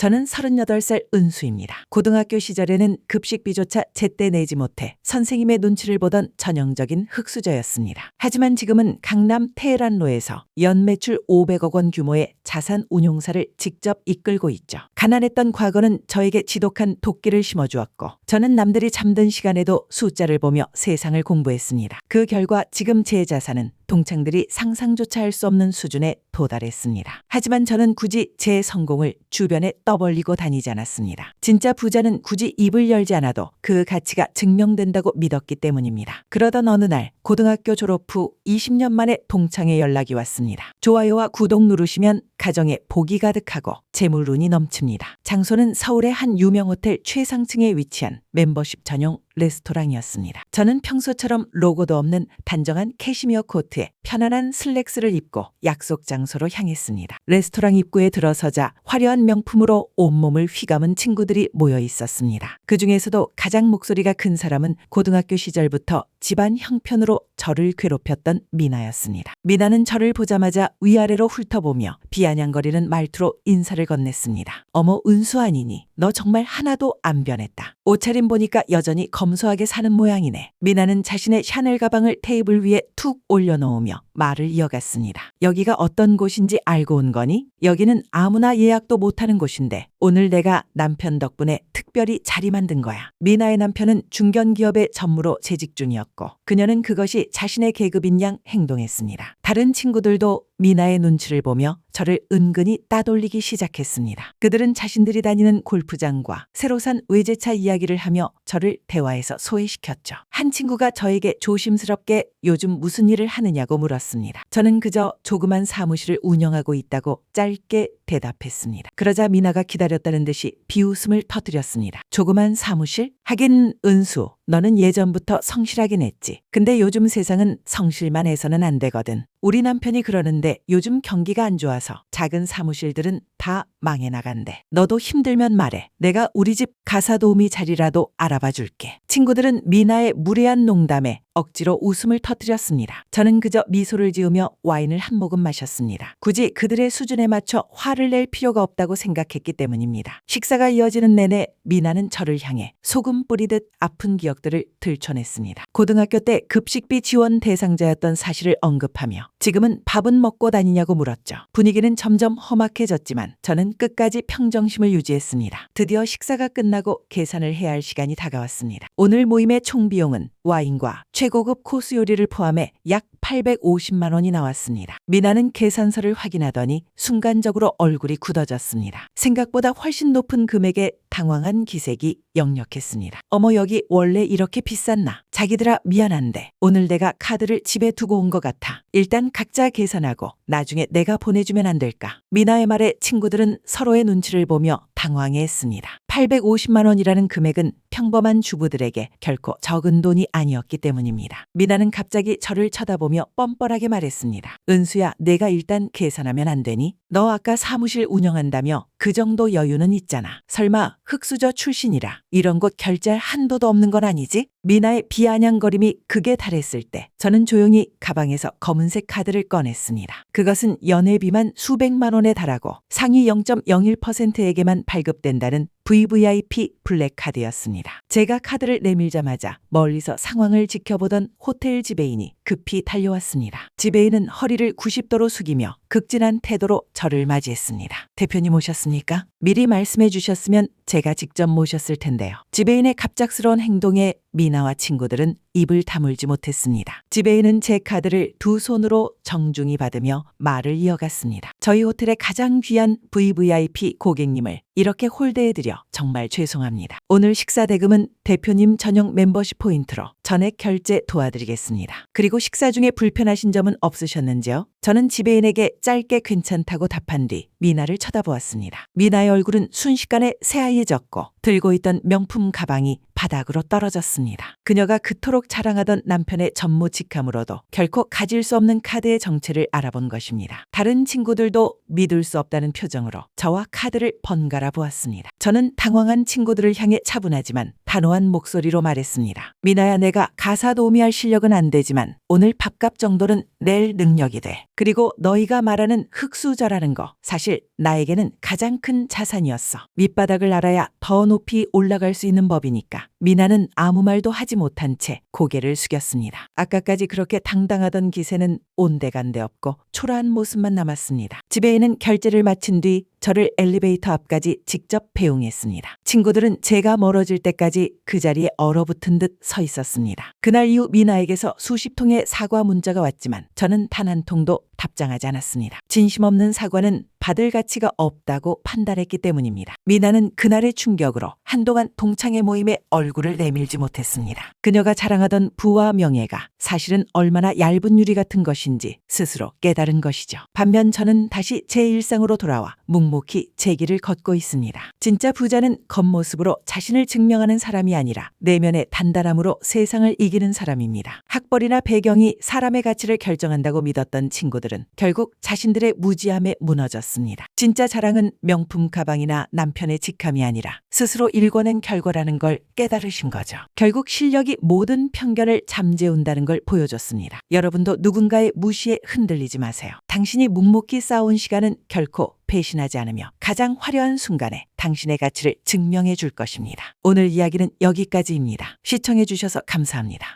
저는 38살 은수입니다. 고등학교 시절에는 급식비조차 제때 내지 못해 선생님의 눈치를 보던 전형적인 흙수저였습니다. 하지만 지금은 강남 테헤란로에서 연매출 500억 원 규모의 자산 운용사를 직접 이끌고 있죠. 가난했던 과거는 저에게 지독한 도끼를 심어주었고 저는 남들이 잠든 시간에도 숫자를 보며 세상을 공부했습니다. 그 결과 지금 제 자산은 동창들이 상상조차 할 수 없는 수준에 도달했습니다. 하지만 저는 굳이 제 성공을 주변에 떠벌리고 다니지 않았습니다. 진짜 부자는 굳이 입을 열지 않아도 그 가치가 증명된다고 믿었기 때문입니다. 그러던 어느 날 고등학교 졸업 후 20년 만에 동창의 연락이 왔습니다. 좋아요와 구독 누르시면 가정에 복이 가득하고 재물운이 넘칩니다. 장소는 서울의 한 유명 호텔 최상층에 위치한 멤버십 전용 레스토랑이었습니다. 저는 평소처럼 로고도 없는 단정한 캐시미어 코트에 편안한 슬랙스를 입고 약속 장소로 향했습니다. 레스토랑 입구에 들어서자 화려한 명품으로 온몸을 휘감은 친구들이 모여 있었습니다. 그 중에서도 가장 목소리가 큰 사람은 고등학교 시절부터 집안 형편으로 저를 괴롭혔던 미나였습니다. 미나는 저를 보자마자 위아래로 훑어보며 비아냥거리는 말투로 인사를 건넸습니다. 어머 은수 아니니? 너 정말 하나도 안 변했다. 옷차림 보니까 여전히 검소하게 사는 모양이네. 미나는 자신의 샤넬 가방을 테이블 위에 툭 올려놓으며 말을 이어갔습니다. 여기가 어떤 곳인지 알고 온 거니? 여기는 아무나 예약도 못하는 곳인데 오늘 내가 남편 덕분에 특별히 자리 만든 거야. 미나의 남편은 중견기업의 전무로 재직 중이었고 그녀는 그것이 자신의 계급인 양 행동했습니다. 다른 친구들도 미나의 눈치를 보며 저를 은근히 따돌리기 시작했습니다. 그들은 자신들이 다니는 골프장과 새로 산 외제차 이야기를 하며 저를 대화에서 소외시켰죠. 한 친구가 저에게 조심스럽게 요즘 무슨 일을 하느냐고 물었습니다. 저는 그저 조그만 사무실을 운영하고 있다고 짧게 대답했습니다. 그러자 미나가 기다렸다는 듯이 비웃음을 터뜨렸습니다. 조그만 사무실? 하긴 은수, 너는 예전부터 성실하긴 했지. 근데 요즘 세상은 성실만 해서는 안 되거든. 우리 남편이 그러는데 요즘 경기가 안 좋아서 작은 사무실들은 다 망해 나간대. 너도 힘들면 말해. 내가 우리 집 가사 도우미 자리라도 알아봐 줄게. 친구들은 미나의 무례한 농담에 억지로 웃음을 터뜨렸습니다. 저는 그저 미소를 지으며 와인을 한 모금 마셨습니다. 굳이 그들의 수준에 맞춰 화를 낼 필요가 없다고 생각했기 때문입니다. 식사가 이어지는 내내 미나는 저를 향해 소금 뿌리듯 아픈 기억들을 들춰냈습니다. 고등학교 때 급식비 지원 대상자였던 사실을 언급하며 지금은 밥은 먹고 다니냐고 물었죠. 분위기는 점점 험악해졌지만 저는 끝까지 평정심을 유지했습니다. 드디어 식사가 끝나고 계산을 해야 할 시간이 다가왔습니다. 오늘 모임의 총 비용은 와인과 최고급 코스 요리를 포함해 약 850만 원이 나왔습니다. 미나는 계산서를 확인하더니 순간적으로 얼굴이 굳어졌습니다. 생각보다 훨씬 높은 금액에 당황한 기색이 역력했습니다. 어머 여기 원래 이렇게 비쌌나? 자기들아 미안한데 오늘 내가 카드를 집에 두고 온 것 같아. 일단 각자 계산하고 나중에 내가 보내주면 안 될까? 미나의 말에 친구들은 서로의 눈치를 보며 당황해했습니다. 850만 원이라는 금액은 평범한 주부들에게 결코 적은 돈이 아니었기 때문입니다. 미나는 갑자기 저를 쳐다보며 뻔뻔하게 말했습니다. 은수야, 내가 일단 계산하면 안 되니? 너 아까 사무실 운영한다며 그 정도 여유는 있잖아. 설마 흙수저 출신이라 이런 곳 결제할 한도도 없는 건 아니지? 미나의 비아냥거림이 극에 달했을 때 저는 조용히 가방에서 검은색 카드를 꺼냈습니다. 그것은 연회비만 수백만 원에 달하고 상위 0.01%에게만 발급된다는 VVIP 블랙카드였습니다. 제가 카드를 내밀자마자 멀리서 상황을 지켜보던 호텔 지배인이 급히 달려왔습니다. 지배인은 허리를 90도로 숙이며 극진한 태도로 저를 맞이했습니다. 대표님 오셨습니까? 미리 말씀해 주셨으면 제가 직접 모셨을 텐데요. 지배인의 갑작스러운 행동에 미나와 친구들은 입을 다물지 못했습니다. 지배인은 제 카드를 두 손으로 정중히 받으며 말을 이어갔습니다. 저희 호텔의 가장 귀한 VVIP 고객님을 이렇게 홀대해드려 정말 죄송합니다. 오늘 식사 대금은 대표님 전용 멤버십 포인트로 전액 결제 도와드리겠습니다. 그리고 식사 중에 불편하신 점은 없으셨는지요? 저는 지배인에게 짧게 괜찮다고 답한 뒤 미나를 쳐다보았습니다. 미나의 얼굴은 순식간에 새하얘졌고 들고 있던 명품 가방이 바닥으로 떨어졌습니다. 그녀가 그토록 자랑하던 남편의 전무직함으로도 결코 가질 수 없는 카드의 정체를 알아본 것입니다. 다른 친구들도 믿을 수 없다는 표정으로 저와 카드를 번갈아 보았습니다. 저는 당황한 친구들을 향해 차분하지만 단호한 목소리로 말했습니다. 미나야, 내가 가사 도우미할 실력은 안 되지만 오늘 밥값 정도는 낼 능력이 돼. 그리고 너희가 말하는 흙수저라는 거 사실 나에게는 가장 큰 자산이었어. 밑바닥을 알아야 더 높이 올라갈 수 있는 법이니까. 미나는 아무 말도 하지 못한 채 고개를 숙였습니다. 아까까지 그렇게 당당하던 기세는 온데간데 없고 초라한 모습만 남았습니다. 지배인은 결제를 마친 뒤 저를 엘리베이터 앞까지 직접 배웅했습니다. 친구들은 제가 멀어질 때까지 그 자리에 얼어붙은 듯 서 있었습니다. 그날 이후 미나에게서 수십 통의 사과 문자가 왔지만 저는 단 한 통도 답장하지 않았습니다. 진심 없는 사과는 받을 가치가 없다고 판단했기 때문입니다. 미나는 그날의 충격으로 한동안 동창회 모임에 얼굴을 내밀지 못했습니다. 그녀가 자랑하던 부와 명예가 사실은 얼마나 얇은 유리 같은 것인지 스스로 깨달은 것이죠. 반면 저는 다시 제 일상으로 돌아와 묵묵히 제 길을 걷고 있습니다. 진짜 부자는 겉모습으로 자신을 증명하는 사람이 아니라 내면의 단단함으로 세상을 이기는 사람입니다. 학벌이나 배경이 사람의 가치를 결정한다고 믿었던 친구들은 결국 자신들의 무지함에 무너졌습니다. 진짜 자랑은 명품 가방이나 남편의 직함이 아니라 스스로 일궈낸 결과라는 걸 깨달으신 거죠. 결국 실력이 모든 편견을 잠재운다는 걸 보여줬습니다. 여러분도 누군가의 무시에 흔들리지 마세요. 당신이 묵묵히 쌓아온 시간은 결코 배신하지 않으며 가장 화려한 순간에 당신의 가치를 증명해 줄 것입니다. 오늘 이야기는 여기까지입니다. 시청해 주셔서 감사합니다.